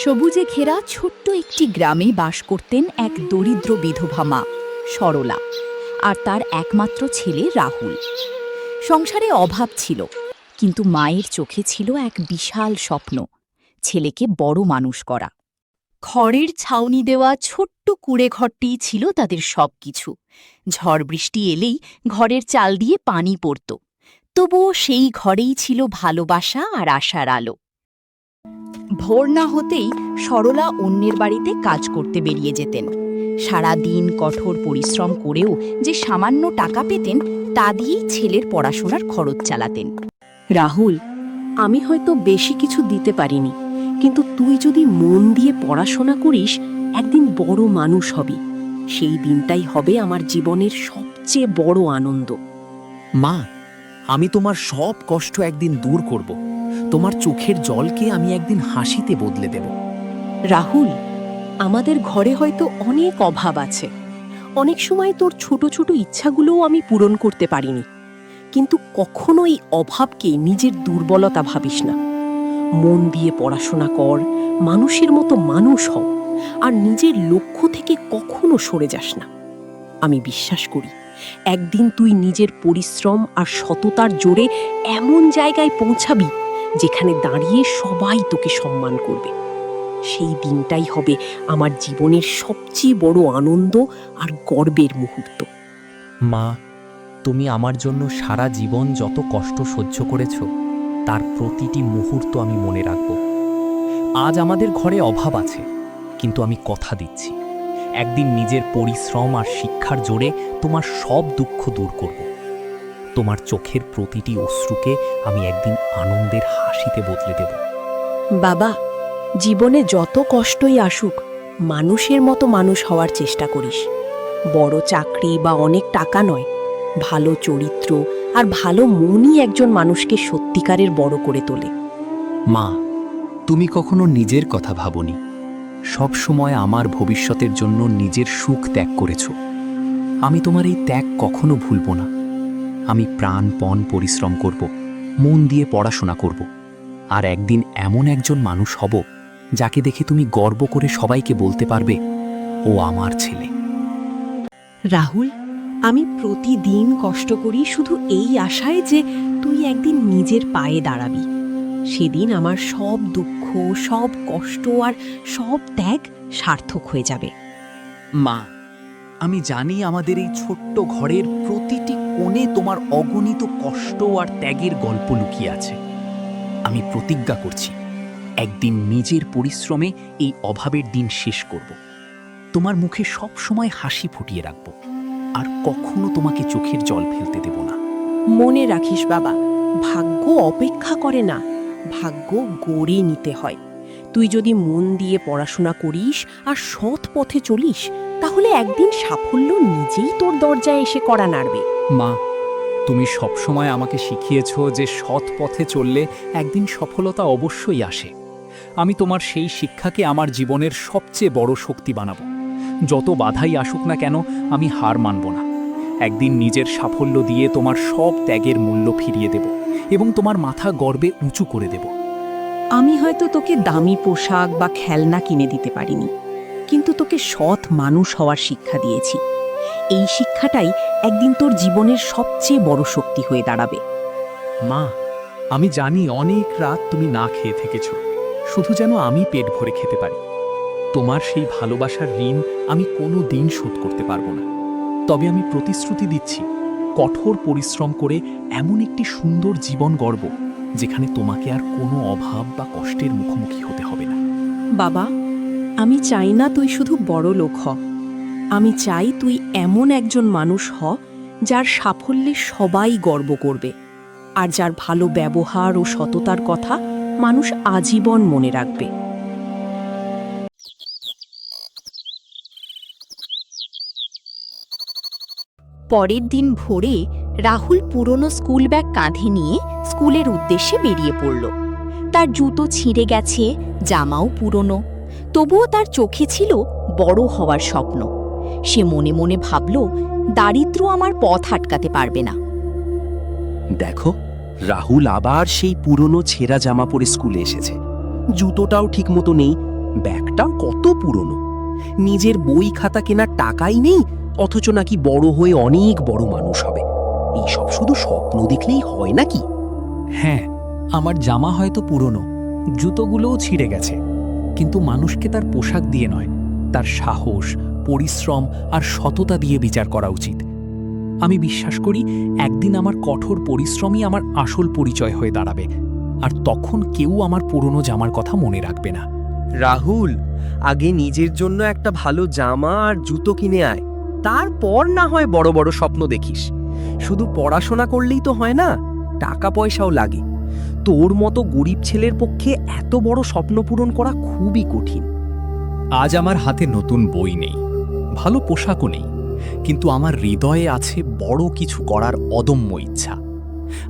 সবুজে ঘেরা ছোট্ট একটি গ্রামে বাস করতেন এক দরিদ্র বিধবা মা সরলা আর তার একমাত্র ছেলে রাহুল। সংসারে অভাব ছিল, কিন্তু মায়ের চোখে ছিল এক বিশাল স্বপ্ন, ছেলেকে বড় মানুষ করা। খড়ের ছাউনি দেওয়া ছোট্ট কুঁড়ে ঘরটিই ছিল তাদের সবকিছু। ঝড় বৃষ্টি এলেই ঘরের চাল দিয়ে পানি পড়ত, তবুও সেই ঘরেই ছিল ভালোবাসা আর আশার আলো। ভোর না হতেই সরলা অন্যের বাড়িতে কাজ করতে বেরিয়ে যেতেন। সারা দিন কঠোর পরিশ্রম করেও যে সামান্য টাকা পেতেন তা দিয়েই ছেলের পড়াশোনার খরচ চালাতেন। রাহুল, আমি হয়তো বেশি কিছু দিতে পারিনি, কিন্তু তুই যদি মন দিয়ে পড়াশোনা করিস একদিন বড় মানুষ হবি। সেই দিনটাই হবে আমার জীবনের সবচেয়ে বড় আনন্দ। মা, আমি তোমার সব কষ্ট একদিন দূর করব। তোমার চোখের জলকে আমি একদিন হাসিতে বদলে দেব। রাহুল, আমাদের ঘরে হয়তো অনেক অভাব আছে। অনেক সময় তোর ছোট ছোট ইচ্ছাগুলোও আমি পূরণ করতে পারিনি, কিন্তু কখনো এই অভাবকে নিজের দুর্বলতা ভাবিস না। মন দিয়ে পড়াশোনা কর, মানুষের মতো মানুষ হও, আর নিজের লক্ষ্য থেকে কখনো সরে যাস না। আমি বিশ্বাস করি একদিন তুই নিজের পরিশ্রম আর সততার জোরে এমন জায়গায় পৌঁছাবি যেখানে দাঁড়িয়ে সবাই তোকে সম্মান করবে। সেই দিনটাই হবে আমার জীবনের সবচেয়ে বড় আনন্দ আর গর্বের মুহূর্ত। মা, তুমি আমার জন্য সারা জীবন যত কষ্ট সহ্য করেছ তার প্রতিটি মুহূর্ত আমি মনে রাখব। আজ আমাদের ঘরে অভাব আছে, কিন্তু আমি কথা দিচ্ছি একদিন নিজের পরিশ্রম আর শিক্ষার জোরে তোমার সব দুঃখ দূর করব। তোমার চোখের প্রতিটি অশ্রুকে আমি একদিন আনন্দের হাসিতে বদলে দেব। বাবা, জীবনে যত কষ্টই আসুক মানুষের মতো মানুষ হওয়ার চেষ্টা করিস। বড় চাকরি বা অনেক টাকা নয়, ভালো চরিত্র আর ভালো মনই একজন মানুষকে সত্যিকারের বড় করে তোলে। মা, তুমি কখনো নিজের কথা ভাবনি। সব সময় আমার ভবিষ্যতের জন্য নিজের সুখ ত্যাগ করেছ। আমি তোমার এই ত্যাগ কখনো ভুলব না। আমি প্রাণপণ পরিশ্রম করব, মন দিয়ে পড়াশোনা করব, আর একদিন এমন একজন মানুষ হব যাকে দেখে তুমি গর্ব করে সবাইকে বলতে পারবে, ও আমার ছেলে। রাহুল, আমি প্রতিদিন কষ্ট করি শুধু এই আশায় যে তুই একদিন নিজের পায়ে দাঁড়াবি। সেদিন আমার সব দুঃখ, সব কষ্ট আর সব ত্যাগ সার্থক হয়ে যাবে। মা, আমি জানি আমাদের এই ছোট্ট ঘরের প্রতিটি কোণে তোমার অগণিত কষ্ট আর ত্যাগের গল্প লুকিয়ে আছে। আমি প্রতিজ্ঞা করছি একদিন নিজের পরিশ্রমে এই অভাবের দিন শেষ করব। তোমার মুখে সব সময় হাসি ফুটিয়ে রাখব, আর কখনো তোমাকে চোখের জল ফেলতে দেব না। মনে রাখিস বাবা, ভাগ্য অপেক্ষা করে না, ভাগ্য গড়ে নিতে হয়। তুই যদি মন দিয়ে পড়াশোনা করিস আর সৎ পথে চলিস, তাহলে একদিন সাফল্য নিজেই তোর দরজায় এসে কড়া নাড়বে। মা, তুমি সবসময় আমাকে শিখিয়েছ যে সৎ পথে চললে একদিন সফলতা অবশ্যই আসে। আমি তোমার সেই শিক্ষাকে আমার জীবনের সবচেয়ে বড় শক্তি বানাবো। যত বাধাই আসুক না কেন, আমি হার মানব না। একদিন নিজের সাফল্য দিয়ে তোমার সব ত্যাগের মূল্য ফিরিয়ে দেব এবং তোমার মাথা গর্বে উঁচু করে দেব। আমি হয়তো তোকে দামি পোশাক বা খেলনা কিনে দিতে পারিনি, কিন্তু তোকে সৎ মানুষ হওয়ার শিক্ষা দিয়েছি। এই শিক্ষাটাই একদিন তোর জীবনের সবচেয়ে বড় শক্তি হয়ে দাঁড়াবে। মা, আমি জানি অনেক রাত তুমি না খেয়ে থেকেছ, শুধু যেন আমি পেট ভরে খেতে পারি। তোমার সেই ভালোবাসার ঋণ আমি কোনো দিন শোধ করতে পারবো না। তবে আমি প্রতিশ্রুতি দিচ্ছি, কঠোর পরিশ্রম করে এমন একটি সুন্দর জীবন গড়ব যেখানে তোমাকে আর কোনো অভাব বা কষ্টের মুখোমুখি হতে হবে না। বাবা, আমি চাই না তুই শুধু বড় লোক হ। আমি চাই তুই এমন একজন মানুষ হ যার সাফল্যে সবাই গর্ব করবে, আর যার ভালো ব্যবহার ও সততার কথা মানুষ আজীবন মনে রাখবে। পরের দিন ভোরে রাহুল পুরনো স্কুল ব্যাগ কাঁধে নিয়ে স্কুলের উদ্দেশ্যে বেরিয়ে পড়ল। তার জুতো ছিঁড়ে গেছে, জামাও পুরনো, তবুও তার চোখে ছিল বড় হওয়ার স্বপ্ন। সে মনে মনে ভাবল, দারিদ্র্য আমার পথ আটকাতে পারবে না। দেখো, রাহুল আবার সেই পুরনো ছেঁড়া জামা পরে স্কুলে এসেছে। জুতোটাও ঠিকমতো নেই, ব্যাগটা কত পুরনো, নিজের বই খাতা কেনার টাকাই নেই, অথচ নাকি বড় হয়ে অনেক বড় মানুষ হবে। এইসব শুধু স্বপ্ন দেখলেই হয় নাকি? হ্যাঁ, আমার জামা হয়তো পুরনো, জুতোগুলোও ছিঁড়ে গেছে, কিন্তু মানুষকে তার পোশাক দিয়ে নয়, তার সাহস, পরিশ্রম আর সততা দিয়ে বিচার করা উচিত। আমি বিশ্বাস করি একদিন আমার কঠোর পরিশ্রমই আমার আসল পরিচয় হয়ে দাঁড়াবে, আর তখন কেউ আমার পুরনো জামার কথা মনে রাখবে না। রাহুল, আগে নিজের জন্য একটা ভালো জামা আর জুতো কিনে আয়, তারপর না হয় বড় বড় স্বপ্ন দেখিস। শুধু পড়াশোনা করলেই তো হয় না, টাকা পয়সাও লাগে। তোর মতো গরিব ছেলের পক্ষে এত বড় স্বপ্ন পূরণ করা খুবই কঠিন। আজ আমার হাতে নতুন বই নেই, ভালো পোশাকও নেই, কিন্তু আমার হৃদয়ে আছে বড় কিছু করার অদম্য ইচ্ছা।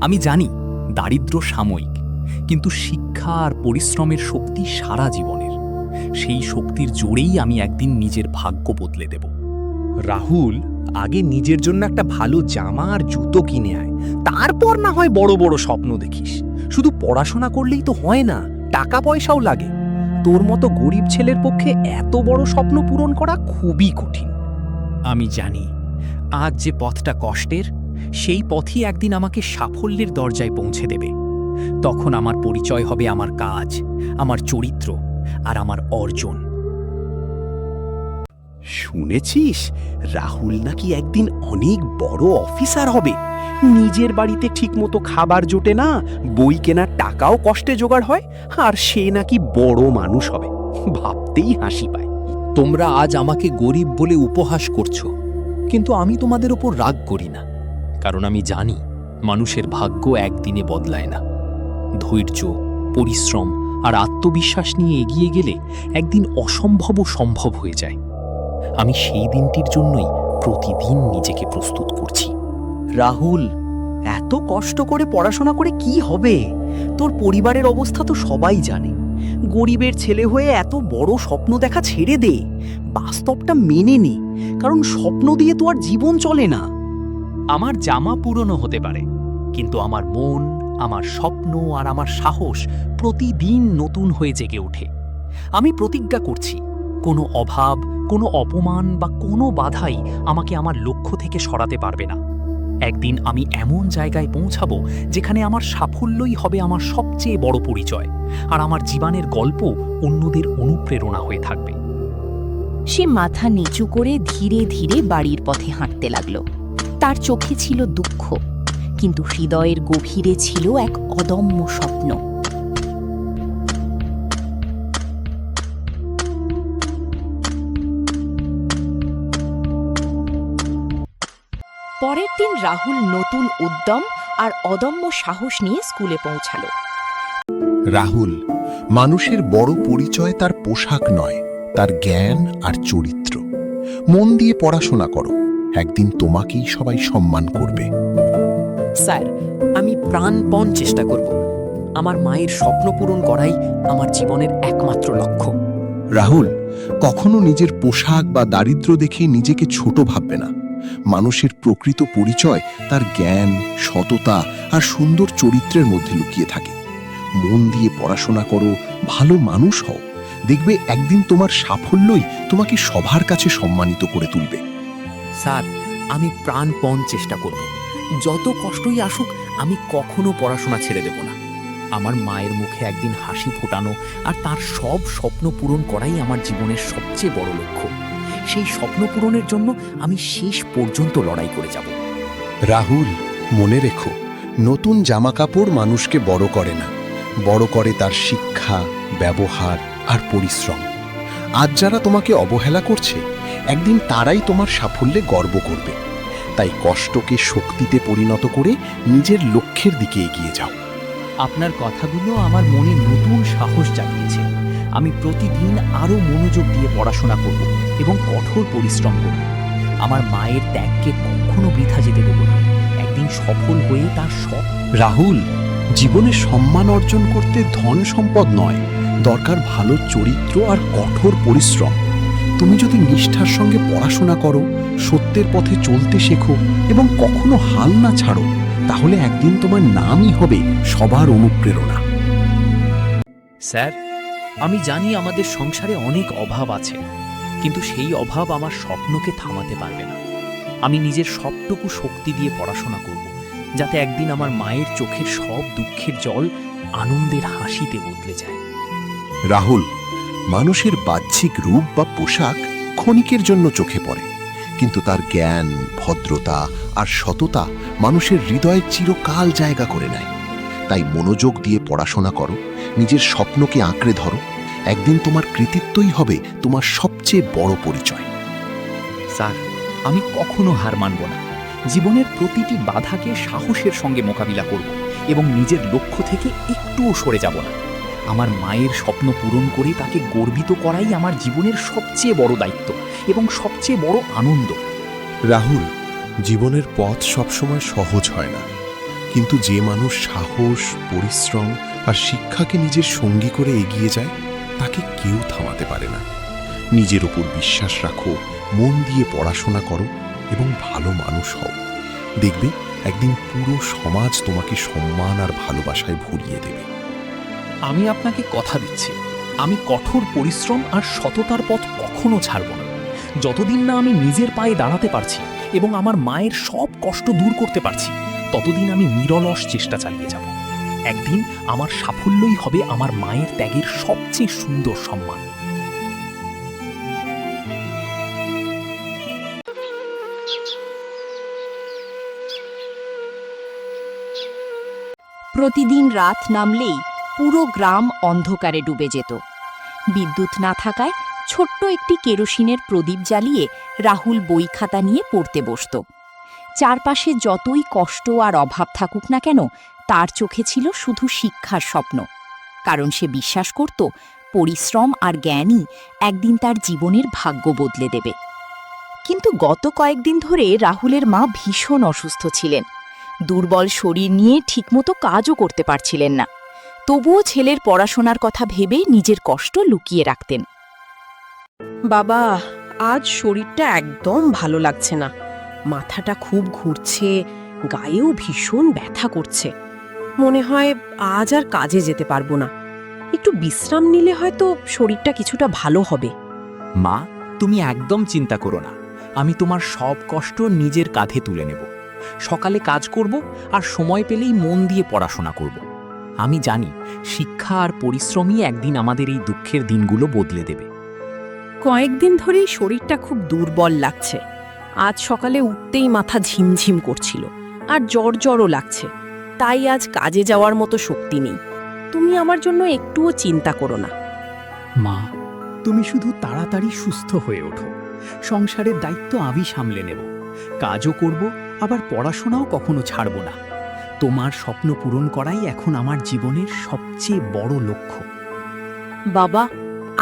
আমি জানি দারিদ্র্য সাময়িক, কিন্তু শিক্ষা আর পরিশ্রমের শক্তি সারা জীবনের। সেই শক্তির জোরেই আমি একদিন নিজের ভাগ্য বদলে দেব। রাহুল, আগে নিজের জন্য একটা ভালো জামা আর জুতো কিনে আয়, তারপর না হয় বড় বড় স্বপ্ন দেখিস। শুধু পড়াশোনা করলেই তো হয় না, টাকা পয়সাও লাগে। তোর মতো গরিব ছেলের পক্ষে এত বড় স্বপ্ন পূরণ করা খুবই কঠিন। আমি জানি আজ যে পথটা কষ্টের, সেই পথই একদিন আমাকে সাফল্যের দরজায় পৌঁছে দেবে। তখন আমার পরিচয় হবে আমার কাজ, আমার চরিত্র আর আমার অর্জন। শুনেছিস রাহুল নাকি একদিন অনেক বড় অফিসার হবে? নিজের বাড়িতে ঠিকমতো খাবার জোটে না, বই কেনার টাকাও কষ্টে জোগাড় হয়, আর সে নাকি বড় মানুষ হবে। ভাবতেই হাসি পায়। তোমরা আজ আমাকে গরিব বলে উপহাস করছো, কিন্তু আমি তোমাদের ওপর রাগ করি না, কারণ আমি জানি মানুষের ভাগ্য একদিনে বদলায় না। ধৈর্য, পরিশ্রম আর আত্মবিশ্বাস নিয়ে এগিয়ে গেলে একদিন অসম্ভবও সম্ভব হয়ে যায়। আমি সেই দিনটির জন্যই প্রতিদিন নিজেকে প্রস্তুত করছি। রাহুল, এত কষ্ট করে পড়াশোনা করে কি হবে? তোর পরিবারের অবস্থা তো সবাই জানে। গরিবের ছেলে হয়ে এত বড় স্বপ্ন দেখা ছেড়ে দে, বাস্তবটা মেনে নে, কারণ স্বপ্ন দিয়ে তো আর জীবন চলে না। আমার জামা পুরনো হতে পারে, কিন্তু আমার মন, আমার স্বপ্ন আর আমার সাহস প্রতিদিন নতুন হয়ে জেগে ওঠে। আমি প্রতিজ্ঞা করছি, কোনো অভাব, কোনো অপমান বা কোনো বাধাই আমাকে আমার লক্ষ্য থেকে সরাতে পারবে না। একদিন আমি এমন জায়গায় পৌঁছাবো যেখানে আমার সাফল্যই হবে আমার সবচেয়ে বড় পরিচয়, আর আমার জীবনের গল্প অন্যদের অনুপ্রেরণা হয়ে থাকবে। সে মাথা নিচু করে ধীরে ধীরে বাড়ির পথে হাঁটতে লাগল। তার চোখে ছিল দুঃখ, কিন্তু হৃদয়ের গভীরে ছিল এক অদম্য স্বপ্ন। পরের দিন রাহুল নতুন উদ্যম আর অদম্য সাহস নিয়ে স্কুলে পৌঁছালো। রাহুল, মানুষের বড় পরিচয় তার পোশাক নয়, তার জ্ঞান আর চরিত্র। মন দিয়ে পড়াশোনা করো, একদিন তোমাকেই সবাই সম্মান করবে। স্যার, আমি প্রাণপণ চেষ্টা করব। আমার মায়ের স্বপ্ন পূরণ করাই আমার জীবনের একমাত্র লক্ষ্য। রাহুল, কখনো নিজের পোশাক বা দারিদ্র্য দেখে নিজেকে ছোট ভাববে না। মানুষের প্রকৃত পরিচয় তার জ্ঞান, সততা আর সুন্দর চরিত্রের মধ্যে লুকিয়ে থাকে। মন দিয়ে পড়াশোনা করো, ভালো মানুষ হও, দেখবে একদিন তোমার সাফল্যই তোমাকে সবার কাছে সম্মানিত করে তুলবে। স্যার, আমি প্রাণপণ চেষ্টা করব। যত কষ্টই আসুক, আমি কখনো পড়াশোনা ছেড়ে দেব না। আমার মায়ের মুখে একদিন হাসি ফোটানো আর তার সব স্বপ্ন পূরণ করাই আমার জীবনের সবচেয়ে বড় লক্ষ্য। সেই স্বপ্ন পূরণের জন্য আমি শেষ পর্যন্ত লড়াই করে যাব। রাহুল, মনে রেখো, নতুন জামাকাপড় মানুষকে বড় করে না, বড় করে তার শিক্ষা, ব্যবহার আর পরিশ্রম। আজ যারা তোমাকে অবহেলা করছে, একদিন তারাই তোমার সাফল্যে গর্ব করবে। তাই কষ্টকে শক্তিতে পরিণত করে নিজের লক্ষ্যের দিকে এগিয়ে যাও। আপনার কথাগুলো আমার মনে নতুন সাহস জাগিয়েছে। আমি প্রতিদিন আরও মনোযোগ দিয়ে পড়াশোনা করব এবং কঠোর পরিশ্রম করব। আমার মায়ের ত্যাগকে কখনো বৃথা যেতে দেব না। একদিন সফল হয়ে তার সব। রাহুল, জীবনে সম্মান অর্জন করতে ধন সম্পদ নয়, দরকার ভালো চরিত্র আর কঠোর পরিশ্রম। তুমি যদি নিষ্ঠার সঙ্গে পড়াশোনা করো, সত্যের পথে চলতে শেখো এবং কখনো হাল না ছাড়ো, তাহলে একদিন তোমার নামই হবে সবার অনুপ্রেরণা। স্যার, আমি জানি আমাদের সংসারে অনেক অভাব আছে, কিন্তু সেই অভাব আমার স্বপ্নকে থামাতে পারবে না। আমি নিজের সবটুকু শক্তি দিয়ে পড়াশোনা করব, যাতে একদিন আমার মায়ের চোখের সব দুঃখের জল আনন্দের হাসিতে বদলে যায়। রাহুল, মানুষের বাহ্যিক রূপ বা পোশাক ক্ষণিকের জন্য চোখে পড়ে, কিন্তু তার জ্ঞান, ভদ্রতা আর সততা মানুষের হৃদয়ে চিরকাল জায়গা করে নেয়। তাই মনোযোগ দিয়ে পড়াশোনা করো, নিজের স্বপ্নকে আঁকড়ে ধরো। একদিন তোমার কৃতিত্বই হবে তোমার সবচেয়ে বড় পরিচয়। স্যার, আমি কখনো হার মানব না। জীবনের প্রতিটি বাধাকে সাহসের সঙ্গে মোকাবিলা করব এবং নিজের লক্ষ্য থেকে একটুও সরে যাব না। আমার মায়ের স্বপ্ন পূরণ করে তাকে গর্বিত করাই আমার জীবনের সবচেয়ে বড় দায়িত্ব এবং সবচেয়ে বড় আনন্দ। রাহুল, জীবনের পথ সবসময় সহজ হয় না, কিন্তু যে মানুষ সাহস, পরিশ্রম আর শিক্ষাকে নিজের সঙ্গী করে এগিয়ে যায় তাকে কেউ থামাতে পারে না। নিজের উপর বিশ্বাস রাখো, মন দিয়ে পড়াশোনা করো এবং ভালো মানুষ হও। দেখবে একদিন পুরো সমাজ তোমাকে সম্মান আর ভালোবাসায় ভরিয়ে দেবে। আমি আপনাকে কথা দিচ্ছি, আমি কঠোর পরিশ্রম আর সততার পথ কখনো ছাড়ব না। যতদিন না আমি নিজের পায়ে দাঁড়াতে পারছি এবং আমার মায়ের সব কষ্ট দূর করতে পারছি, ততদিন আমি নিরলস চেষ্টা চালিয়ে যাব। একদিন আমার সাফল্যই হবে আমার মায়ের ত্যাগের সবচেয়ে সুন্দর সম্মান। প্রতিদিন রাত নামলেই পুরো গ্রাম অন্ধকারে ডুবে যেত। বিদ্যুৎ না থাকায় ছোট্ট একটি কেরোসিনের প্রদীপ জ্বালিয়ে রাহুল বই খাতা নিয়ে পড়তে বসত। চারপাশে যতই কষ্ট আর অভাব থাকুক না কেন, তার চোখে ছিল শুধু শিক্ষার স্বপ্ন, কারণ সে বিশ্বাস করত পরিশ্রম আর জ্ঞানই একদিন তার জীবনের ভাগ্য বদলে দেবে। কিন্তু গত কয়েকদিন ধরে রাহুলের মা ভীষণ অসুস্থ ছিলেন। দুর্বল শরীর নিয়ে ঠিকমতো কাজও করতে পারছিলেন না। তবুও ছেলের পড়াশোনার কথা ভেবে নিজের কষ্ট লুকিয়ে রাখতেন। বাবা, আজ শরীরটা একদম ভালো লাগছে না। মাথাটা খুব ঘুরছে, গায়েও ভীষণ ব্যথা করছে। মনে হয় আজ আর কাজে যেতে পারবো না। একটু বিশ্রাম নিলে হয়তো শরীরটা কিছুটা ভালো হবে। মা, তুমি একদম চিন্তা করো না। আমি তোমার সব কষ্ট নিজের কাঁধে তুলে নেব। সকালে কাজ করব আর সময় পেলেই মন দিয়ে পড়াশোনা করব। আমি জানি শিক্ষা আর পরিশ্রমই একদিন আমাদের এই দুঃখের দিনগুলো বদলে দেবে। কয়েকদিন ধরেই শরীরটা খুব দুর্বল লাগছে। আজ সকালে উঠতেই মাথা ঝিমঝিম করছিল আর জ্বরও লাগছে। তাই আজ কাজে যাওয়ার মতো শক্তি নেই। তুমি আমার জন্য একটুও চিন্তা করো না। মা, তুমি শুধু তাড়াতাড়ি সুস্থ হয়ে ওঠো। সংসারের দায়িত্ব আমি সামলে নেব। কাজও করব, আবার পড়াশোনাও কখনো ছাড়ব না। তোমার স্বপ্ন পূরণ করাই এখন আমার জীবনের সবচেয়ে বড় লক্ষ্য। বাবা,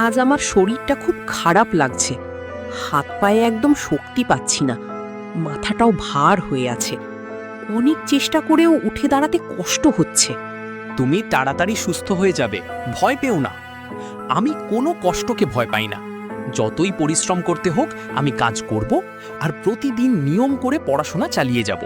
আজ আমার শরীরটা খুব খারাপ লাগছে। হাত পায়ে একদম শক্তি পাচ্ছি না। মাথাটাও ভার হয়ে আছে। অনেক চেষ্টা করেও উঠে দাঁড়াতে কষ্ট হচ্ছে। তুমি তাড়াতাড়ি সুস্থ হয়ে যাবে, ভয় পেও না। আমি কোনো কষ্টকে ভয় পাই না। যতই পরিশ্রম করতে হোক আমি কাজ করব আর প্রতিদিন নিয়ম করে পড়াশোনা চালিয়ে যাব।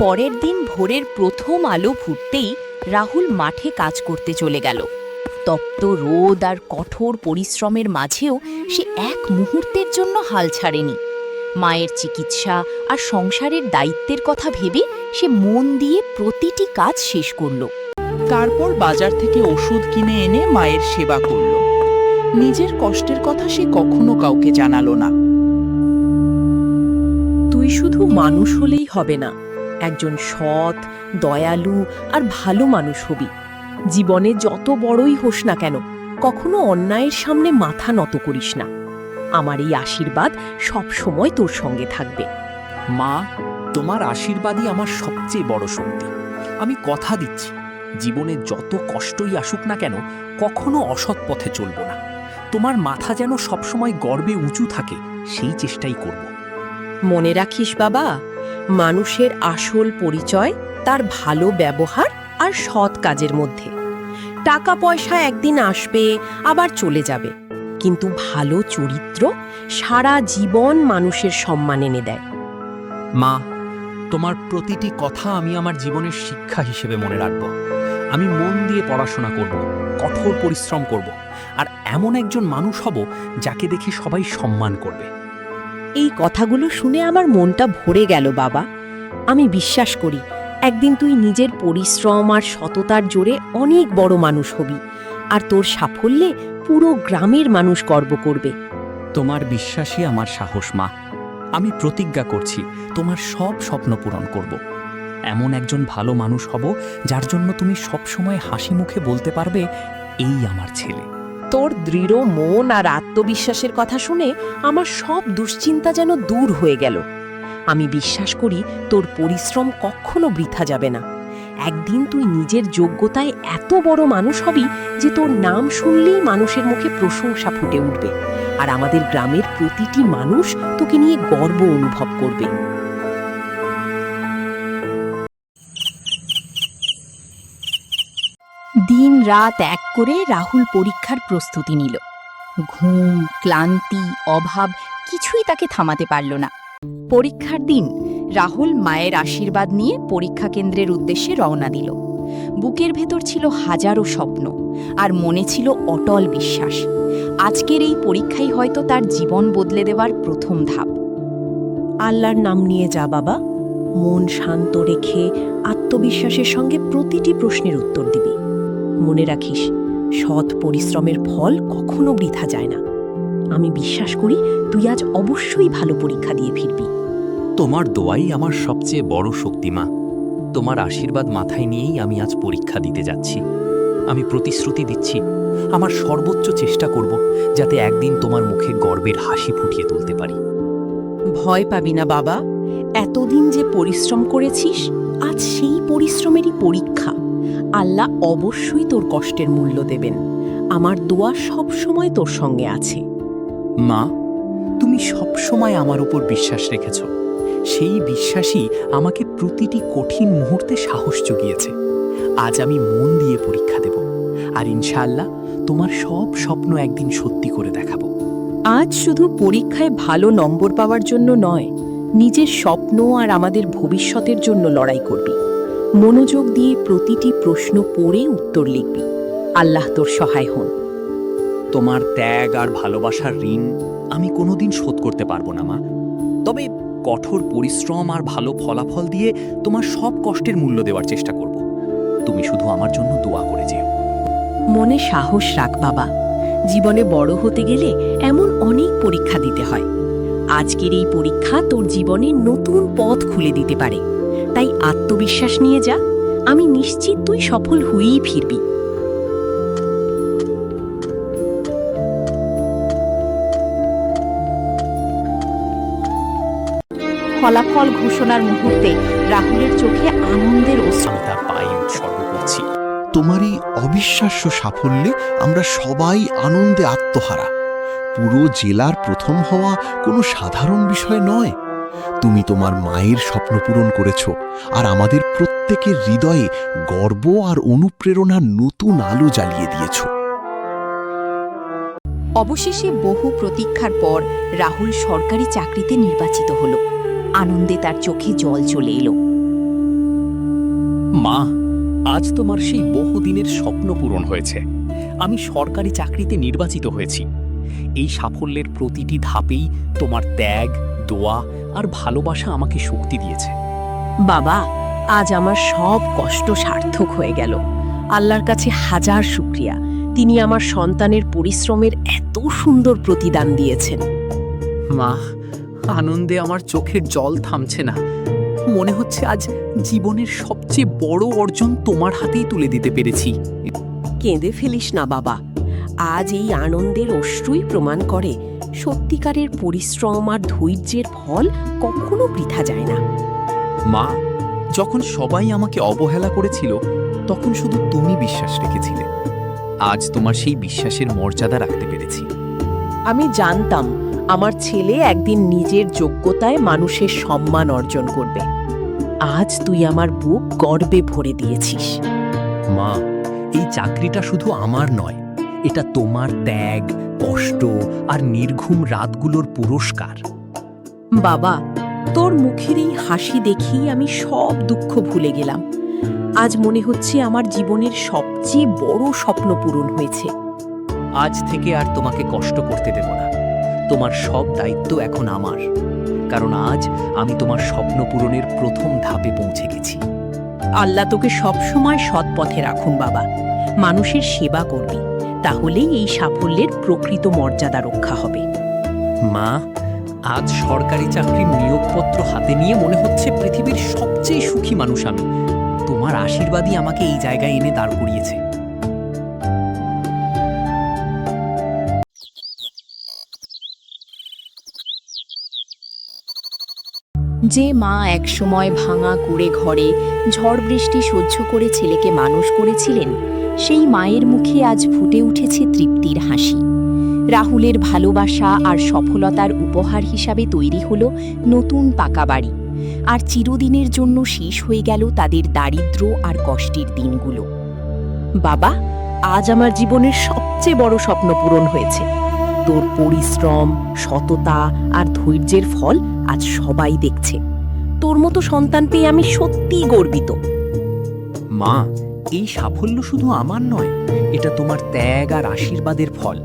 পরের দিন ভোরের প্রথম আলো ফুটতেই রাহুল মাঠে কাজ করতে চলে গেল। তপ্ত রোদ আর কঠোর পরিশ্রমের মাঝেও সে এক মুহূর্তের জন্য হাল ছাড়েনি। মায়ের চিকিৎসা আর সংসারের দায়িত্বের কথা ভেবে সে মন দিয়ে প্রতিটি কাজ শেষ করল। তারপর বাজার থেকে ওষুধ কিনে এনে মায়ের সেবা করল। নিজের কষ্টের কথা সে কখনো কাউকে জানালো না। তুই শুধু মানুষ হলেই হবে না, একজন সৎ, দয়ালু আর ভালো মানুষ হবি। জীবনে যত বড়ই হোস না কেন, কখনো অন্যায়ের সামনে মাথা নত করিস না। আমার এই আশীর্বাদ সব সময় তোর সঙ্গে থাকবে। মা, তোমার আশীর্বাদই আমার সবচেয়ে বড় শক্তি। আমি কথা দিচ্ছি, জীবনে যত কষ্টই আসুক না কেন, কখনো অসৎ পথে চলব না। তোমার মাথা যেন সবসময় গর্বে উঁচু থাকে, সেই চেষ্টাই করব। মনে রাখিস বাবা, মানুষের আসল পরিচয় তার ভালো ব্যবহার আর সৎ কাজের মধ্যে। টাকা পয়সা একদিন আসবে, আবার চলে যাবে, কিন্তু ভালো চরিত্র সারা জীবন মানুষের সম্মান এনে দেয়। মা, তোমার প্রতিটি কথা আমি আমার জীবনের শিক্ষা হিসেবে মনে রাখব। আমি মন দিয়ে পড়াশোনা করব, কঠোর পরিশ্রম করব, আর এমন একজন মানুষ হব যাকে দেখে সবাই সম্মান করবে। এই কথাগুলো শুনে আমার মনটা ভরে গেল বাবা। আমি বিশ্বাস করি একদিন তুই নিজের পরিশ্রম আর সততার জোরে অনেক বড় মানুষ হবি, আর তোর সাফল্যে পুরো গ্রামের মানুষ গর্ব করবে। তোমার বিশ্বাসই আমার সাহস, মা। আমি প্রতিজ্ঞা করছি তোমার সব স্বপ্ন পূরণ করব। এমন একজন ভালো মানুষ হব যার জন্য তুমি সবসময় হাসি মুখে বলতে পারবে, এই আমার ছেলে। তোর দৃঢ় মন আর আত্মবিশ্বাসের কথা শুনে আমার সব দুশ্চিন্তা যেন দূর হয়ে গেল। আমি বিশ্বাস করি তোর পরিশ্রম কখনো বৃথা যাবে না। একদিন তুই নিজের যোগ্যতায় এত বড় মানুষ হবি যে তোর নাম শুনলেই মানুষের মুখে প্রশংসা ফুটে উঠবে, আর আমাদের গ্রামের প্রতিটি মানুষ তোকে নিয়ে গর্ব অনুভব করবে। দিন রাত এক করে রাহুল পরীক্ষার প্রস্তুতি নিল। ঘুম, ক্লান্তি, অভাব কিছুই তাকে থামাতে পারল না। পরীক্ষার দিন রাহুল মায়ের আশীর্বাদ নিয়ে পরীক্ষা কেন্দ্রের উদ্দেশ্যে রওনা দিল। বুকের ভেতর ছিল হাজারো স্বপ্ন, আর মনে ছিল অটল বিশ্বাস। আজকের এই পরীক্ষাই হয়তো তার জীবন বদলে দেওয়ার প্রথম ধাপ। আল্লাহর নাম নিয়ে যা বাবা। মন শান্ত রেখে আত্মবিশ্বাসের সঙ্গে প্রতিটি প্রশ্নের উত্তর দিবি। মনে রাখিস, সৎ পরিশ্রমের ফল কখনো বৃথা যায় না। আমি বিশ্বাস করি তুই আজ অবশ্যই ভালো পরীক্ষা দিয়ে ফিরবি। তোমার দোয়াই আমার সবচেয়ে বড় শক্তি, মা। তোমার আশীর্বাদ মাথায় নিয়েই আমি আজ পরীক্ষা দিতে যাচ্ছি। আমি প্রতিশ্রুতি দিচ্ছি, আমার সর্বোচ্চ চেষ্টা করব যাতে একদিন তোমার মুখে গর্বের হাসি ফুটিয়ে তুলতে পারি। ভয় পাবি না বাবা। এতদিন যে পরিশ্রম করেছিস, আজ সেই পরিশ্রমেরই পরীক্ষা। আল্লাহ অবশ্যই তোর কষ্টের মূল্য দেবেন। আমার দোয়া সব সময় তোর সঙ্গে আছে। মা, তুমি সব সময় আমার উপর বিশ্বাস রেখেছ। সেই বিশ্বাসই আমাকে প্রতিটি কঠিন মুহূর্তে সাহস জুগিয়েছে। আজ আমি মন দিয়ে পরীক্ষা দেব, আর ইনশাআল্লাহ তোমার সব স্বপ্ন একদিন সত্যি করে দেখাবো। আজ শুধু পরীক্ষায় ভালো নম্বর পাওয়ার জন্য নয়, নিজের স্বপ্ন আর আমাদের ভবিষ্যতের জন্য লড়াই করবি। মনোযোগ দিয়ে প্রতিটি প্রশ্ন পড়ে উত্তর লিখবি। আল্লাহ তোর সহায় হন। তোমার ত্যাগ আর ভালোবাসার ঋণ আমি কোনোদিন শোধ করতে পারবো না, মা। তবে কঠোর পরিশ্রম আর ভালো ফলাফল দিয়ে তোমার সব কষ্টের মূল্য দেওয়ার চেষ্টা করব। তুমি শুধু আমার জন্য দোয়া করে যেও। মনে সাহস রাখ বাবা। জীবনে বড় হতে গেলে এমন অনেক পরীক্ষা দিতে হয়। আজকের এই পরীক্ষা তোর জীবনে নতুন পথ খুলে দিতে পারে। তাই আত্মবিশ্বাস নিয়ে যা। আমি নিশ্চিত তুই সফল হয়েই ফিরবি। ফলাফল ঘোষণার মুহূর্তে রাহুলের চোখে আনন্দের অশ্রু। আমি তার পায়ে উৎসর্গ করছি। তোমার এই অবিশ্বাস্য সাফল্যে আমরা সবাই আনন্দে আত্মহারা। পুরো জেলার প্রথম হওয়া কোনো সাধারণ বিষয় নয়। তুমি তোমার মায়ের স্বপ্ন পূরণ করেছ, আর আমাদের প্রত্যেকের হৃদয়ে গর্ব আর অনুপ্রেরণার নতুন আলো জ্বালিয়ে দিয়েছ। অবশেষে বহু প্রতীক্ষার পর রাহুল সরকারি চাকরিতে নির্বাচিত হল। আনন্দে তার চোখে জল চলে এলো। মা, আজ তোমার সেই বহুদিনের স্বপ্ন পূরণ হয়েছে। আমি সরকারি চাকরিতে নির্বাচিত হয়েছি। এই সাফল্যের প্রতিটি ধাপেই তোমার ত্যাগ, দোয়া আর ভালোবাসা আমাকে শক্তি দিয়েছে। বাবা, আজ আমার সব কষ্ট সার্থক হয়ে গেল। আল্লাহর কাছে হাজার শুকরিয়া। তিনি আমার সন্তানের পরিশ্রমের এত সুন্দর প্রতিদান দিয়েছেন। মা, আনন্দে আমার চোখের জল থামছে না। মনে হচ্ছে আজ জীবনের সবচেয়ে বড় অর্জন তোমার হাতেই তুলে দিতে পেরেছি। কেঁদে ফেলিস না বাবা। আজ এই আনন্দের অশ্রুই প্রমাণ করে সত্যিকারের পরিশ্রম আর ধৈর্যের ফল কখনো বৃথা যায় না। মা, যখন সবাই আমাকে অবহেলা করেছিল, তখন শুধু তুমি বিশ্বাস রেখেছিলে। আজ তোমার সেই বিশ্বাসের মর্যাদা রাখতে পেরেছি। আমি জানতাম আমার ছেলে একদিন নিজের যোগ্যতায় মানুষের সম্মান অর্জন করবে। আজ তুই আমার বুক গর্বে ভরে দিয়েছিস। মা, এই চাকরিটা শুধু আমার নয়, এটা তোমার ত্যাগ, কষ্ট আর নির্ঘুম রাতগুলোর পুরস্কার। বাবা, তোর মুখের এই হাসি দেখেই আমি সব দুঃখ ভুলে গেলাম। আজ মনে হচ্ছে আমার জীবনের সবচেয়ে বড় স্বপ্ন পূরণ হয়েছে। আজ থেকে আর তোমাকে কষ্ট করতে দেব না। তোমার সব দায়িত্ব এখন আমার, কারণ আজ আমি তোমার স্বপ্ন পূরণের প্রথম ধাপে পৌঁছে গেছি। আল্লাহ তোকে সবসময় সৎ পথে রাখুন বাবা। মানুষের সেবা করবি, তাহলেই এই সাফল্যের প্রকৃত মর্যাদা রক্ষা হবে। মা, আজ সরকারি চাকরির নিয়োগপত্র হাতে নিয়ে মনে হচ্ছে পৃথিবীর সবচেয়ে সুখী মানুষ আমি। তোমার আশীর্বাদই আমাকে এই জায়গায় এনে দাঁড় করিয়েছে। যে মা একসময় ভাঙা কুড়ে ঘরে ঝড় বৃষ্টি সহ্য করে ছেলেকে মানুষ করেছিলেন, সেই মায়ের মুখে আজ ফুটে উঠেছে তৃপ্তির হাসি। রাহুলের ভালোবাসা আর সফলতার উপহার হিসাবে তৈরি হলো নতুন পাকা বাড়ি, আর চিরদিনের জন্য শেষ হয়ে গেল তাদের দারিদ্র্য আর কষ্টের দিনগুলো। বাবা, আজ আমার জীবনের সবচেয়ে বড় স্বপ্ন পূরণ হয়েছে। তোর পরিশ্রম, সততা আর ধৈর্যের ফল আজ সবাই দেখছে। তোর মতো সন্তান পেয়ে আমি সত্যিই গর্বিত। মা, এই সাফল্য শুধু আমার নয়, এটা তোমার ত্যাগ আর আশীর্বাদের ফল।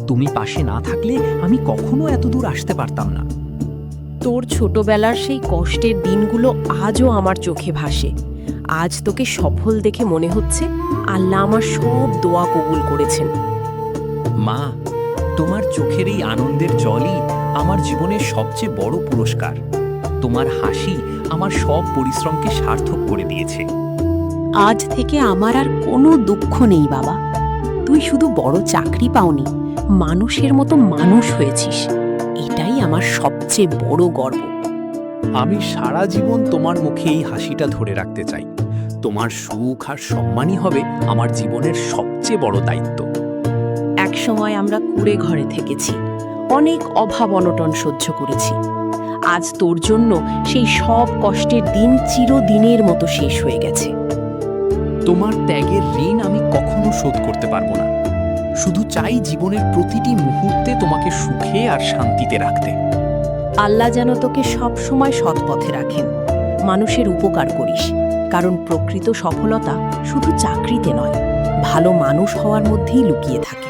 তুমি পাশে না থাকলে আমি কখনো এত দূর আসতে পারতাম না। তোর ছোটবেলার সেই কষ্টের দিনগুলো আজও আমার চোখে ভাসে। আজ তোকে সফল দেখে মনে হচ্ছে আল্লাহ আমার সব দোয়া কবুল করেছেন। মা, তোমার চোখের এই আনন্দের জলই আমার জীবনের সবচেয়ে বড় পুরস্কার। তোমার হাসি আমার সব পরিশ্রমকে সার্থক করে দিয়েছে। আজ থেকে আমার আর কোনো দুঃখ নেই বাবা। তুই শুধু বড় চাকরি পাওনি, মানুষের মতো মানুষ হয়েছিস। এটাই আমার সবচেয়ে বড় গর্ব। আমি সারা জীবন তোমার মুখে এই হাসিটা ধরে রাখতে চাই। তোমার সুখ আর সম্মানই হবে আমার জীবনের সবচেয়ে বড় দায়িত্ব। একসময় আমরা কুড়ে ঘরে থেকেছি, অনেক অভাব অনটন সহ্য করেছি। আজ তোর জন্য সেই সব কষ্টের দিন চিরদিনের মতো শেষ হয়ে গেছে। তোমার ত্যাগের ঋণ আমি কখনো শোধ করতে পারবো না। শুধু চাই জীবনের প্রতিটি মুহূর্তে তোমাকে সুখে আর শান্তিতে রাখতে। আল্লাহ যেন তোকে সব সময় সৎ পথে রাখেন। মানুষের উপকার করিস, কারণ প্রকৃত সফলতা শুধু চাকরিতে নয়, ভালো মানুষ হওয়ার মধ্যেই লুকিয়ে থাকে।